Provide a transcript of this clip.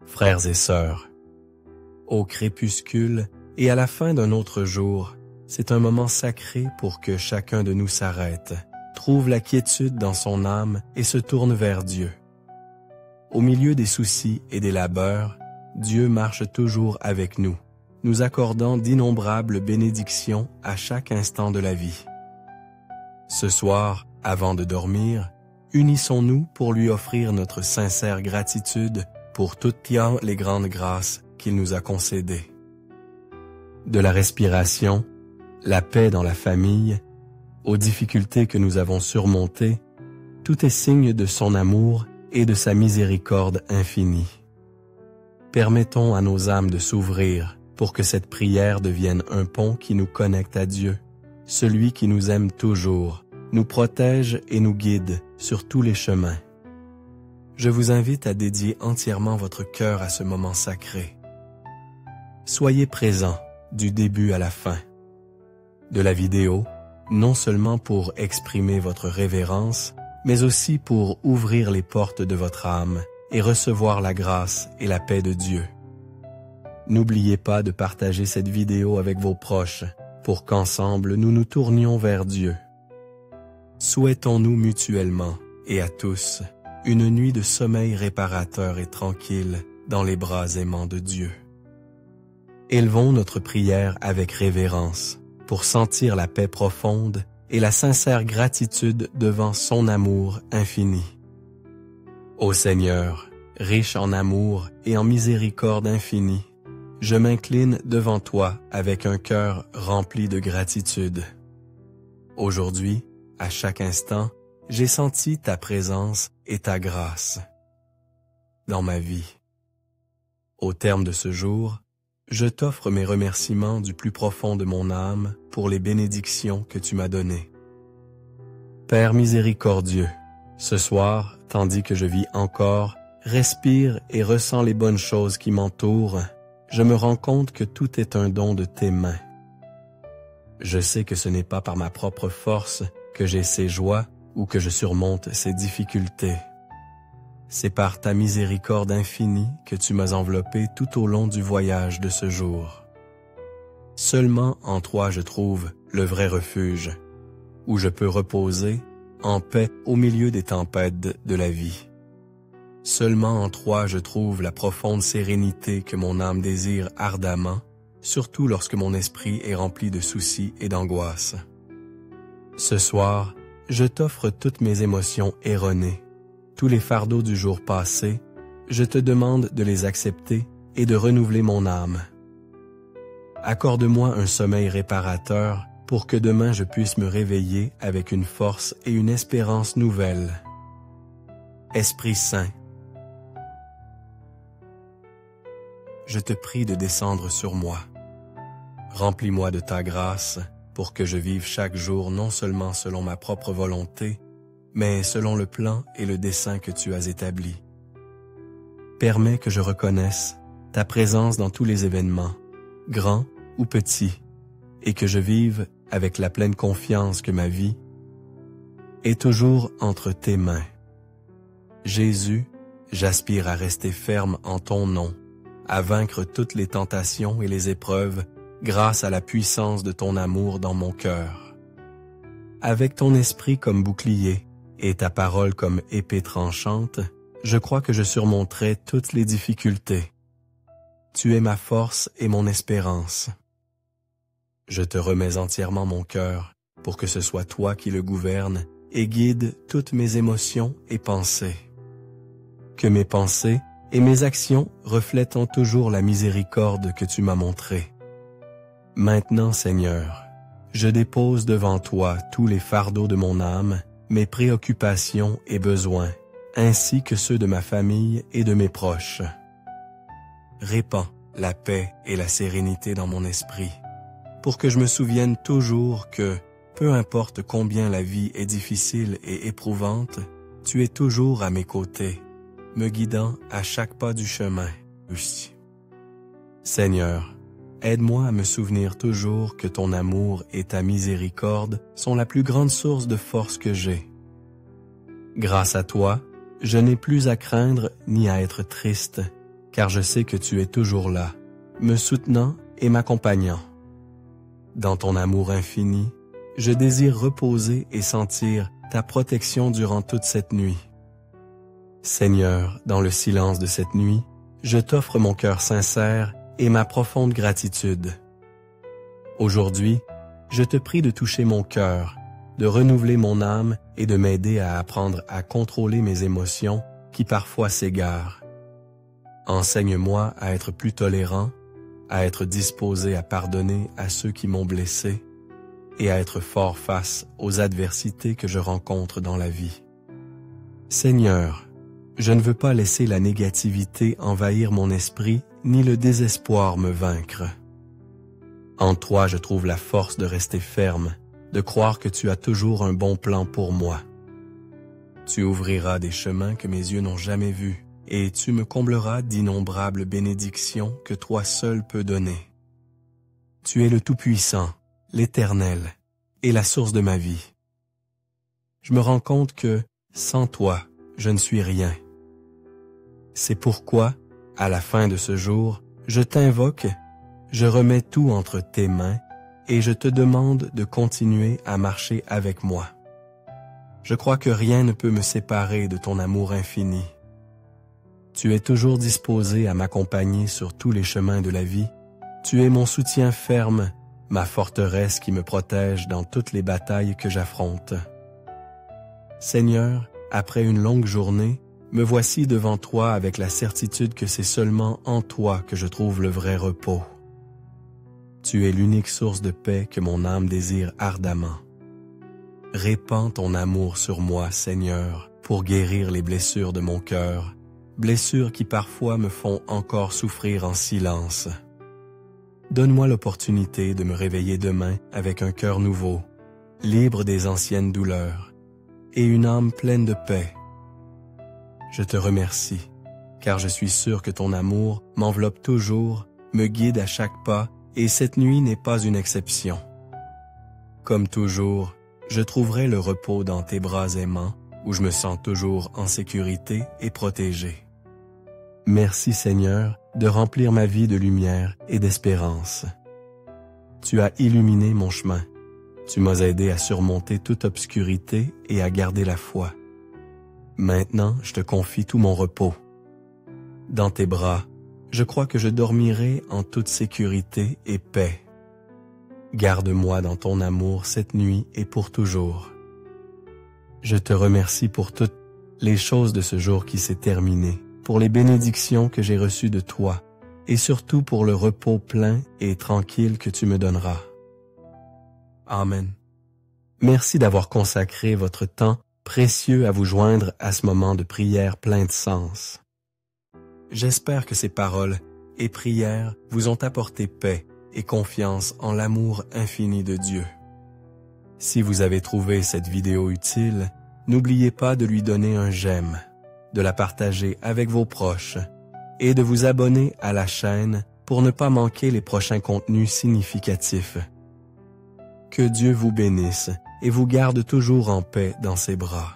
Frères et sœurs, au crépuscule et à la fin d'un autre jour, c'est un moment sacré pour que chacun de nous s'arrête, trouve la quiétude dans son âme et se tourne vers Dieu. Au milieu des soucis et des labeurs, Dieu marche toujours avec nous, nous accordant d'innombrables bénédictions à chaque instant de la vie. Ce soir, avant de dormir, unissons-nous pour lui offrir notre sincère gratitude pour toutes les grandes grâces qu'il nous a concédées. De la respiration, la paix dans la famille, aux difficultés que nous avons surmontées, tout est signe de son amour et de sa miséricorde infinie. Permettons à nos âmes de s'ouvrir pour que cette prière devienne un pont qui nous connecte à Dieu, celui qui nous aime toujours, nous protège et nous guide sur tous les chemins. Je vous invite à dédier entièrement votre cœur à ce moment sacré. Soyez présents du début à la fin. De la vidéo, non seulement pour exprimer votre révérence, mais aussi pour ouvrir les portes de votre âme et recevoir la grâce et la paix de Dieu. N'oubliez pas de partager cette vidéo avec vos proches pour qu'ensemble nous nous tournions vers Dieu. Souhaitons-nous mutuellement et à tous une nuit de sommeil réparateur et tranquille dans les bras aimants de Dieu. Élevons notre prière avec révérence pour sentir la paix profonde et la sincère gratitude devant son amour infini. Ô Seigneur, riche en amour et en miséricorde infinie, je m'incline devant toi avec un cœur rempli de gratitude. Aujourd'hui, à chaque instant, j'ai senti ta présence et ta grâce dans ma vie. Au terme de ce jour, je t'offre mes remerciements du plus profond de mon âme pour les bénédictions que tu m'as données. Père miséricordieux, ce soir, tandis que je vis encore, respire et ressens les bonnes choses qui m'entourent, je me rends compte que tout est un don de tes mains. Je sais que ce n'est pas par ma propre force que j'ai ces joies ou que je surmonte ces difficultés. C'est par ta miséricorde infinie que tu m'as enveloppé tout au long du voyage de ce jour. Seulement en toi je trouve le vrai refuge, où je peux reposer en paix au milieu des tempêtes de la vie. Seulement en toi je trouve la profonde sérénité que mon âme désire ardemment, surtout lorsque mon esprit est rempli de soucis et d'angoisses. Ce soir, je t'offre toutes mes émotions erronées, tous les fardeaux du jour passé, je te demande de les accepter et de renouveler mon âme. Accorde-moi un sommeil réparateur pour que demain je puisse me réveiller avec une force et une espérance nouvelles. Esprit Saint, je te prie de descendre sur moi. Remplis-moi de ta grâce pour que je vive chaque jour non seulement selon ma propre volonté, mais selon le plan et le dessein que tu as établi. Permets que je reconnaisse ta présence dans tous les événements, grands ou petits, et que je vive avec la pleine confiance que ma vie est toujours entre tes mains. Jésus, j'aspire à rester ferme en ton nom, à vaincre toutes les tentations et les épreuves grâce à la puissance de ton amour dans mon cœur. Avec ton esprit comme bouclier et ta parole comme épée tranchante, je crois que je surmonterai toutes les difficultés. Tu es ma force et mon espérance. Je te remets entièrement mon cœur pour que ce soit toi qui le gouvernes et guide toutes mes émotions et pensées. Que mes pensées et mes actions reflètent toujours la miséricorde que tu m'as montrée. Maintenant, Seigneur, je dépose devant toi tous les fardeaux de mon âme, mes préoccupations et besoins, ainsi que ceux de ma famille et de mes proches. Répands la paix et la sérénité dans mon esprit, pour que je me souvienne toujours que, peu importe combien la vie est difficile et éprouvante, tu es toujours à mes côtés, me guidant à chaque pas du chemin. Seigneur, aide-moi à me souvenir toujours que ton amour et ta miséricorde sont la plus grande source de force que j'ai. Grâce à toi, je n'ai plus à craindre ni à être triste, car je sais que tu es toujours là, me soutenant et m'accompagnant. Dans ton amour infini, je désire reposer et sentir ta protection durant toute cette nuit. Seigneur, dans le silence de cette nuit, je t'offre mon cœur sincère et ma profonde gratitude. Aujourd'hui, je te prie de toucher mon cœur, de renouveler mon âme et de m'aider à apprendre à contrôler mes émotions qui parfois s'égarent. Enseigne-moi à être plus tolérant, à être disposé à pardonner à ceux qui m'ont blessé et à être fort face aux adversités que je rencontre dans la vie. Seigneur, je ne veux pas laisser la négativité envahir mon esprit ni le désespoir me vaincre. En toi, je trouve la force de rester ferme, de croire que tu as toujours un bon plan pour moi. Tu ouvriras des chemins que mes yeux n'ont jamais vus, et tu me combleras d'innombrables bénédictions que toi seul peux donner. Tu es le Tout-Puissant, l'Éternel, et la source de ma vie. Je me rends compte que, sans toi, je ne suis rien. C'est pourquoi, à la fin de ce jour, je t'invoque, je remets tout entre tes mains, et je te demande de continuer à marcher avec moi. Je crois que rien ne peut me séparer de ton amour infini. Tu es toujours disposé à m'accompagner sur tous les chemins de la vie. Tu es mon soutien ferme, ma forteresse qui me protège dans toutes les batailles que j'affronte. Seigneur, après une longue journée, me voici devant toi avec la certitude que c'est seulement en toi que je trouve le vrai repos. Tu es l'unique source de paix que mon âme désire ardemment. Répands ton amour sur moi, Seigneur, pour guérir les blessures de mon cœur, blessures qui parfois me font encore souffrir en silence. Donne-moi l'opportunité de me réveiller demain avec un cœur nouveau, libre des anciennes douleurs, et une âme pleine de paix. Je te remercie, car je suis sûr que ton amour m'enveloppe toujours, me guide à chaque pas, et cette nuit n'est pas une exception. Comme toujours, je trouverai le repos dans tes bras aimants, où je me sens toujours en sécurité et protégé. Merci Seigneur de remplir ma vie de lumière et d'espérance. Tu as illuminé mon chemin. Tu m'as aidé à surmonter toute obscurité et à garder la foi. Maintenant, je te confie tout mon repos. Dans tes bras, je crois que je dormirai en toute sécurité et paix. Garde-moi dans ton amour cette nuit et pour toujours. Je te remercie pour toutes les choses de ce jour qui s'est terminé, pour les bénédictions que j'ai reçues de toi, et surtout pour le repos plein et tranquille que tu me donneras. Amen. Merci d'avoir consacré votre temps précieux à vous joindre à ce moment de prière plein de sens. J'espère que ces paroles et prières vous ont apporté paix et confiance en l'amour infini de Dieu. Si vous avez trouvé cette vidéo utile, n'oubliez pas de lui donner un j'aime, de la partager avec vos proches et de vous abonner à la chaîne pour ne pas manquer les prochains contenus significatifs. Que Dieu vous bénisse et vous garde toujours en paix dans ses bras.